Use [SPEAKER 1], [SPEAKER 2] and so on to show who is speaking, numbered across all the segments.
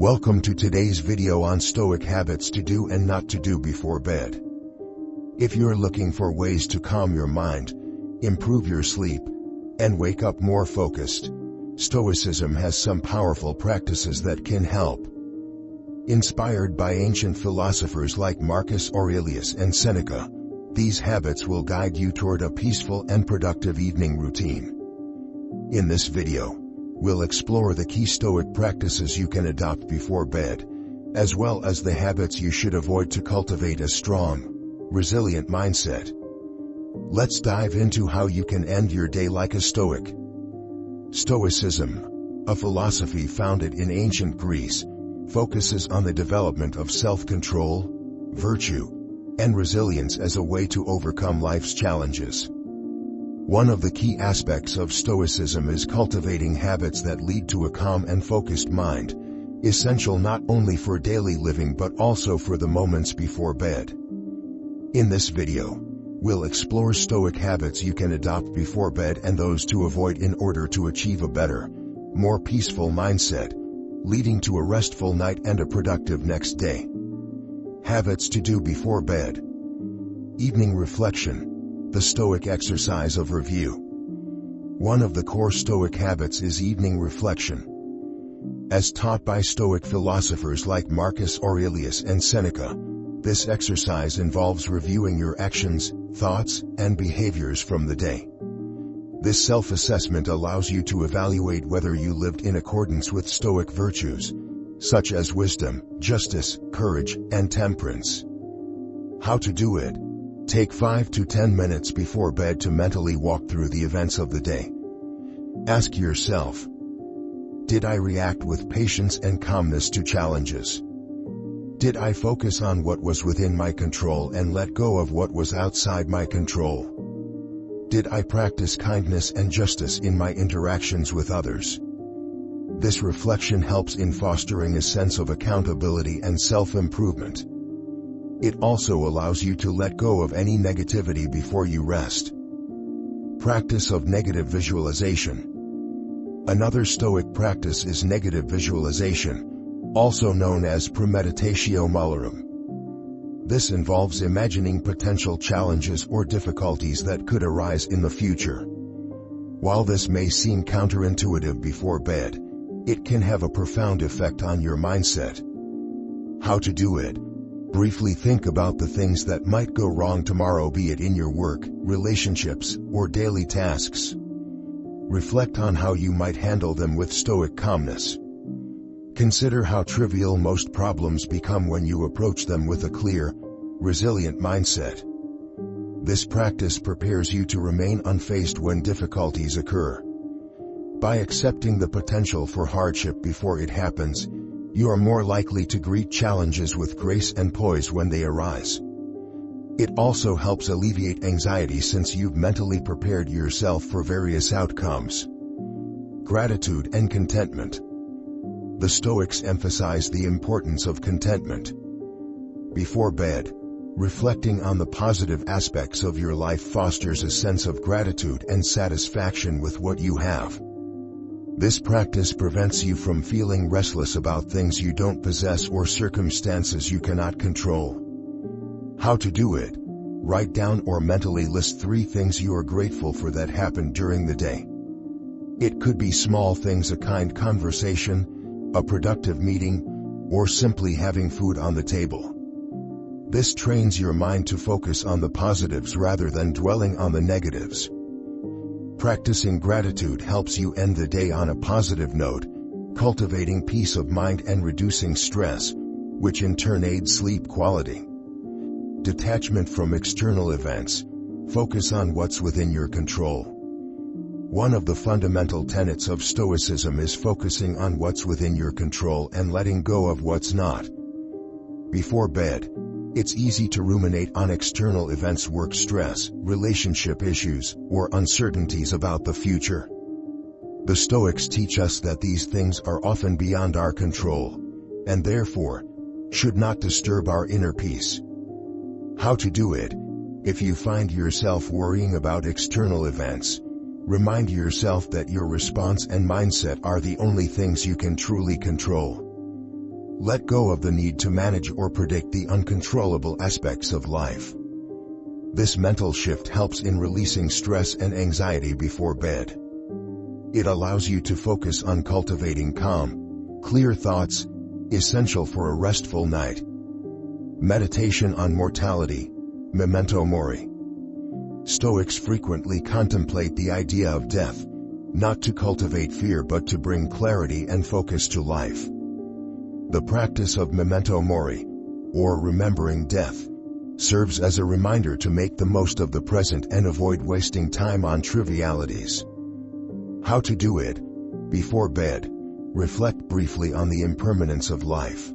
[SPEAKER 1] Welcome to today's video on Stoic habits to do and not to do before bed. If you're looking for ways to calm your mind, improve your sleep, and wake up more focused, Stoicism has some powerful practices that can help. Inspired by ancient philosophers like Marcus Aurelius and Seneca, these habits will guide you toward a peaceful and productive evening routine. In this video, we'll explore the key Stoic practices you can adopt before bed, as well as the habits you should avoid to cultivate a strong, resilient mindset. Let's dive into how you can end your day like a Stoic. Stoicism, a philosophy founded in ancient Greece, focuses on the development of self-control, virtue, and resilience as a way to overcome life's challenges. One of the key aspects of Stoicism is cultivating habits that lead to a calm and focused mind, essential not only for daily living but also for the moments before bed. In this video, we'll explore Stoic habits you can adopt before bed and those to avoid in order to achieve a better, more peaceful mindset, leading to a restful night and a productive next day. Habits to do before bed. Evening reflection. The Stoic exercise of review. One of the core Stoic habits is evening reflection. As taught by Stoic philosophers like Marcus Aurelius and Seneca, this exercise involves reviewing your actions, thoughts, and behaviors from the day. This self-assessment allows you to evaluate whether you lived in accordance with Stoic virtues, such as wisdom, justice, courage, and temperance. How to do it. Take 5 to 10 minutes before bed to mentally walk through the events of the day. Ask yourself, did I react with patience and calmness to challenges? Did I focus on what was within my control and let go of what was outside my control? Did I practice kindness and justice in my interactions with others? This reflection helps in fostering a sense of accountability and self-improvement. It also allows you to let go of any negativity before you rest. Practice of negative visualization. Another Stoic practice is negative visualization, also known as premeditatio malorum. This involves imagining potential challenges or difficulties that could arise in the future. While this may seem counterintuitive before bed, it can have a profound effect on your mindset. How to do it. Briefly think about the things that might go wrong tomorrow, be it in your work, relationships, or daily tasks. Reflect on how you might handle them with Stoic calmness. Consider how trivial most problems become when you approach them with a clear, resilient mindset. This practice prepares you to remain unfazed when difficulties occur. By accepting the potential for hardship before it happens, you are more likely to greet challenges with grace and poise when they arise. It also helps alleviate anxiety since you've mentally prepared yourself for various outcomes. Gratitude and contentment. The Stoics emphasize the importance of contentment. Before bed, reflecting on the positive aspects of your life fosters a sense of gratitude and satisfaction with what you have. This practice prevents you from feeling restless about things you don't possess or circumstances you cannot control. How to do it. Write down or mentally list 3 things you are grateful for that happened during the day. It could be small things, a kind conversation, a productive meeting, or simply having food on the table. This trains your mind to focus on the positives rather than dwelling on the negatives. Practicing gratitude helps you end the day on a positive note, cultivating peace of mind and reducing stress, which in turn aids sleep quality. Detachment from external events. Focus on what's within your control. One of the fundamental tenets of Stoicism is focusing on what's within your control and letting go of what's not. Before bed, it's easy to ruminate on external events, work stress, relationship issues, or uncertainties about the future. The Stoics teach us that these things are often beyond our control, and therefore, should not disturb our inner peace. How to do it. If you find yourself worrying about external events, remind yourself that your response and mindset are the only things you can truly control. Let go of the need to manage or predict the uncontrollable aspects of life. This mental shift helps in releasing stress and anxiety before bed. It allows you to focus on cultivating calm, clear thoughts, essential for a restful night. Meditation on mortality, memento mori. Stoics frequently contemplate the idea of death, not to cultivate fear but to bring clarity and focus to life. The practice of memento mori, or remembering death, serves as a reminder to make the most of the present and avoid wasting time on trivialities. How to do it? Before bed, reflect briefly on the impermanence of life.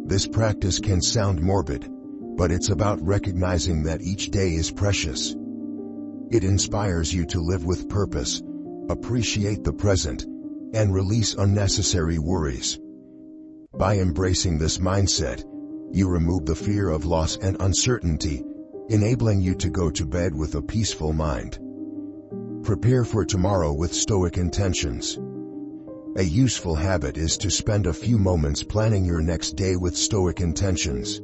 [SPEAKER 1] This practice can sound morbid, but it's about recognizing that each day is precious. It inspires you to live with purpose, appreciate the present, and release unnecessary worries. By embracing this mindset, you remove the fear of loss and uncertainty, enabling you to go to bed with a peaceful mind. Prepare for tomorrow with Stoic intentions. A useful habit is to spend a few moments planning your next day with Stoic intentions.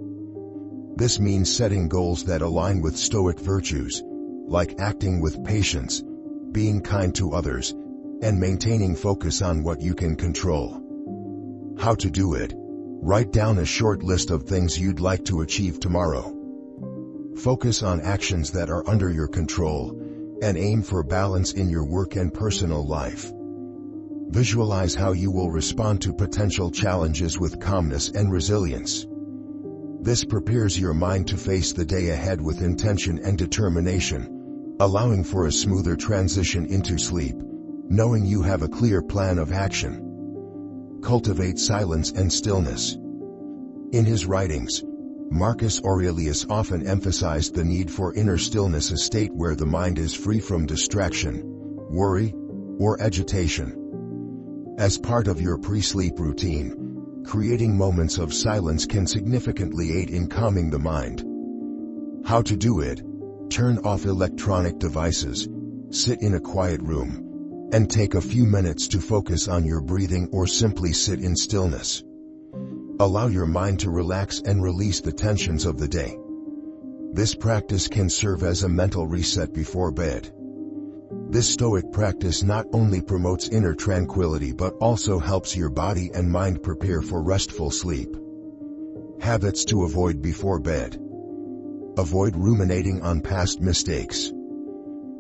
[SPEAKER 1] This means setting goals that align with Stoic virtues, like acting with patience, being kind to others, and maintaining focus on what you can control. How to do it? Write down a short list of things you'd like to achieve tomorrow. Focus on actions that are under your control, and aim for balance in your work and personal life. Visualize how you will respond to potential challenges with calmness and resilience. This prepares your mind to face the day ahead with intention and determination, allowing for a smoother transition into sleep, knowing you have a clear plan of action. Cultivate silence and stillness. In his writings, Marcus Aurelius often emphasized the need for inner stillness, a state where the mind is free from distraction, worry, or agitation. As part of your pre-sleep routine, creating moments of silence can significantly aid in calming the mind. How to do it? Turn off electronic devices, sit in a quiet room, and take a few minutes to focus on your breathing or simply sit in stillness. Allow your mind to relax and release the tensions of the day. This practice can serve as a mental reset before bed. This Stoic practice not only promotes inner tranquility but also helps your body and mind prepare for restful sleep. Habits to avoid before bed. Avoid ruminating on past mistakes.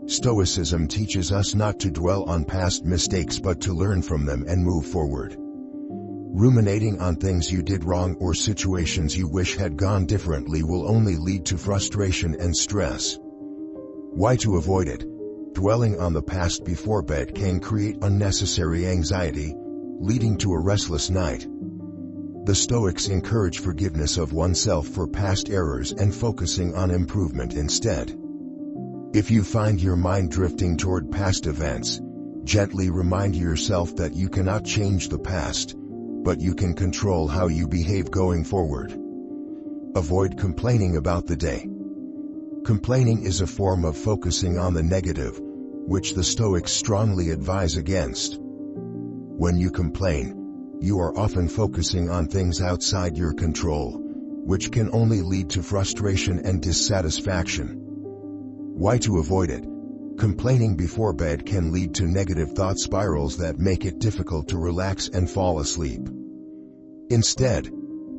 [SPEAKER 1] Stoicism teaches us not to dwell on past mistakes but to learn from them and move forward. Ruminating on things you did wrong or situations you wish had gone differently will only lead to frustration and stress. Why to avoid it? Dwelling on the past before bed can create unnecessary anxiety, leading to a restless night. The Stoics encourage forgiveness of oneself for past errors and focusing on improvement instead. If you find your mind drifting toward past events, gently remind yourself that you cannot change the past, but you can control how you behave going forward. Avoid complaining about the day. Complaining is a form of focusing on the negative, which the Stoics strongly advise against. When you complain, you are often focusing on things outside your control, which can only lead to frustration and dissatisfaction. Why to avoid it? Complaining before bed can lead to negative thought spirals that make it difficult to relax and fall asleep. Instead,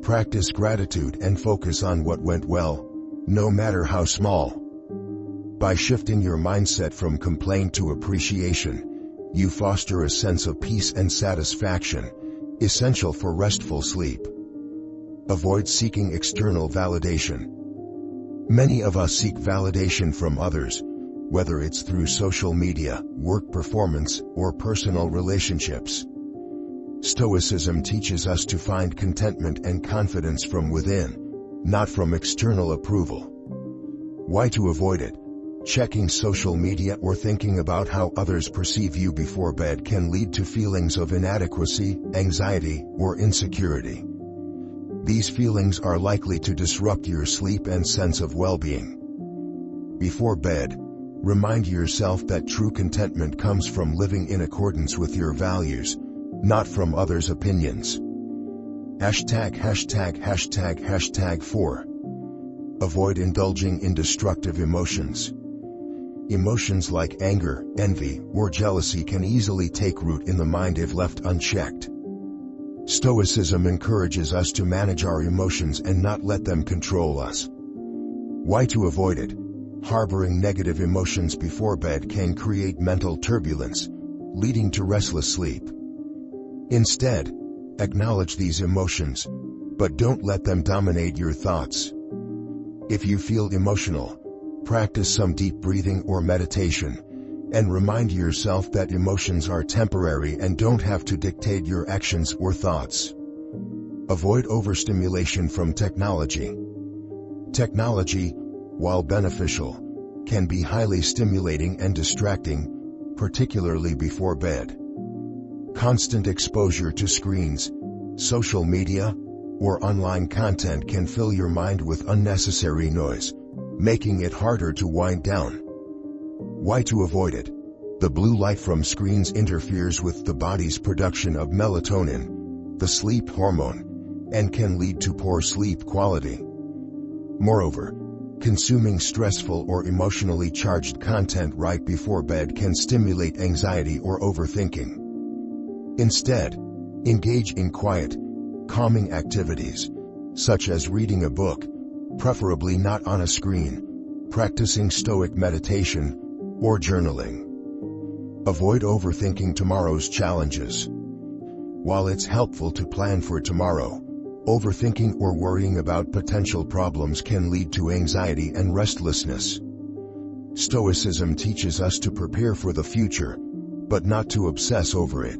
[SPEAKER 1] practice gratitude and focus on what went well, no matter how small. By shifting your mindset from complaint to appreciation, you foster a sense of peace and satisfaction, essential for restful sleep. Avoid seeking external validation. Many of us seek validation from others, whether it's through social media, work performance, or personal relationships. Stoicism teaches us to find contentment and confidence from within, not from external approval. Why to avoid it? Checking social media or thinking about how others perceive you before bed can lead to feelings of inadequacy, anxiety, or insecurity. These feelings are likely to disrupt your sleep and sense of well-being. Before bed, remind yourself that true contentment comes from living in accordance with your values, not from others' opinions. #4. Avoid indulging in destructive emotions. Emotions like anger, envy, or jealousy can easily take root in the mind if left unchecked. Stoicism encourages us to manage our emotions and not let them control us. Why to avoid it? Harboring negative emotions before bed can create mental turbulence, leading to restless sleep. Instead, acknowledge these emotions, but don't let them dominate your thoughts. If you feel emotional, practice some deep breathing or meditation, and remind yourself that emotions are temporary and don't have to dictate your actions or thoughts. Avoid overstimulation from technology. Technology, while beneficial, can be highly stimulating and distracting, particularly before bed. Constant exposure to screens, social media, or online content can fill your mind with unnecessary noise, making it harder to wind down. Why to avoid it? The blue light from screens interferes with the body's production of melatonin, the sleep hormone, and can lead to poor sleep quality. Moreover, consuming stressful or emotionally charged content right before bed can stimulate anxiety or overthinking. Instead, engage in quiet, calming activities, such as reading a book, preferably not on a screen, practicing Stoic meditation, or journaling. Avoid overthinking tomorrow's challenges. While it's helpful to plan for tomorrow, overthinking or worrying about potential problems can lead to anxiety and restlessness. Stoicism teaches us to prepare for the future, but not to obsess over it.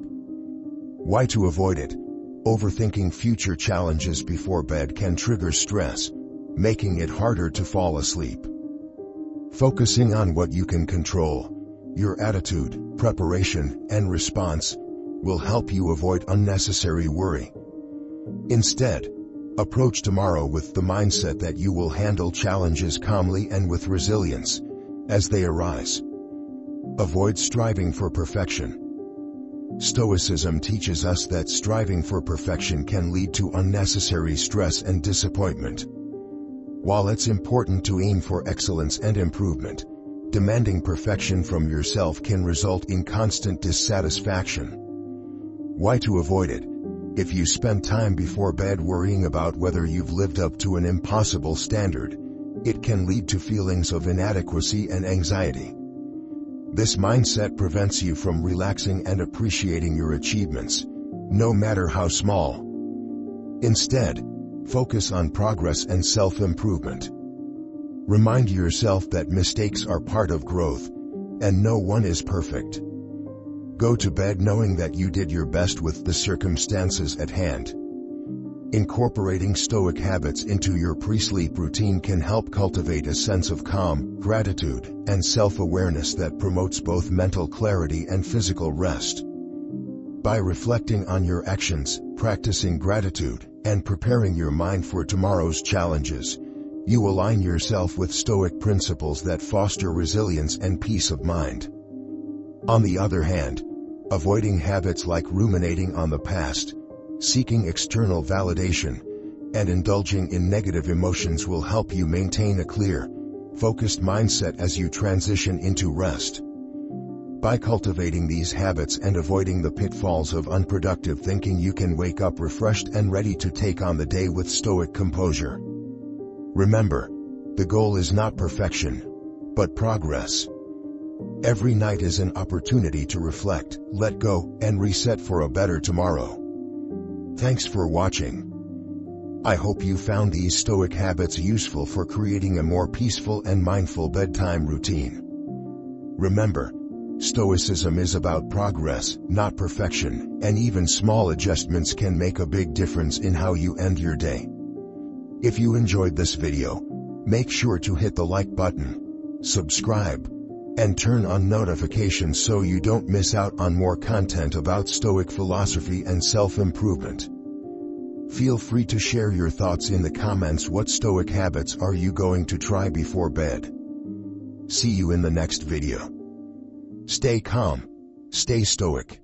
[SPEAKER 1] Why to avoid it? Overthinking future challenges before bed can trigger stress, making it harder to fall asleep. Focusing on what you can control, your attitude, preparation, and response, will help you avoid unnecessary worry. Instead, approach tomorrow with the mindset that you will handle challenges calmly and with resilience, as they arise. Avoid striving for perfection. Stoicism teaches us that striving for perfection can lead to unnecessary stress and disappointment. While it's important to aim for excellence and improvement, demanding perfection from yourself can result in constant dissatisfaction. Why to avoid it? If you spend time before bed worrying about whether you've lived up to an impossible standard, it can lead to feelings of inadequacy and anxiety. This mindset prevents you from relaxing and appreciating your achievements, no matter how small. Instead, focus on progress and self-improvement. Remind yourself that mistakes are part of growth, and no one is perfect. Go to bed knowing that you did your best with the circumstances at hand. Incorporating Stoic habits into your pre-sleep routine can help cultivate a sense of calm, gratitude, and self-awareness that promotes both mental clarity and physical rest. By reflecting on your actions, practicing gratitude, and preparing your mind for tomorrow's challenges, you align yourself with Stoic principles that foster resilience and peace of mind. On the other hand, avoiding habits like ruminating on the past, seeking external validation, and indulging in negative emotions will help you maintain a clear, focused mindset as you transition into rest. By cultivating these habits and avoiding the pitfalls of unproductive thinking, you can wake up refreshed and ready to take on the day with Stoic composure. Remember, the goal is not perfection, but progress. Every night is an opportunity to reflect, let go, and reset for a better tomorrow. Thanks for watching. I hope you found these Stoic habits useful for creating a more peaceful and mindful bedtime routine. Remember, Stoicism is about progress, not perfection, and even small adjustments can make a big difference in how you end your day. If you enjoyed this video, make sure to hit the like button, subscribe, and turn on notifications so you don't miss out on more content about Stoic philosophy and self-improvement. Feel free to share your thoughts in the comments. What Stoic habits are you going to try before bed? See you in the next video. Stay calm, stay Stoic.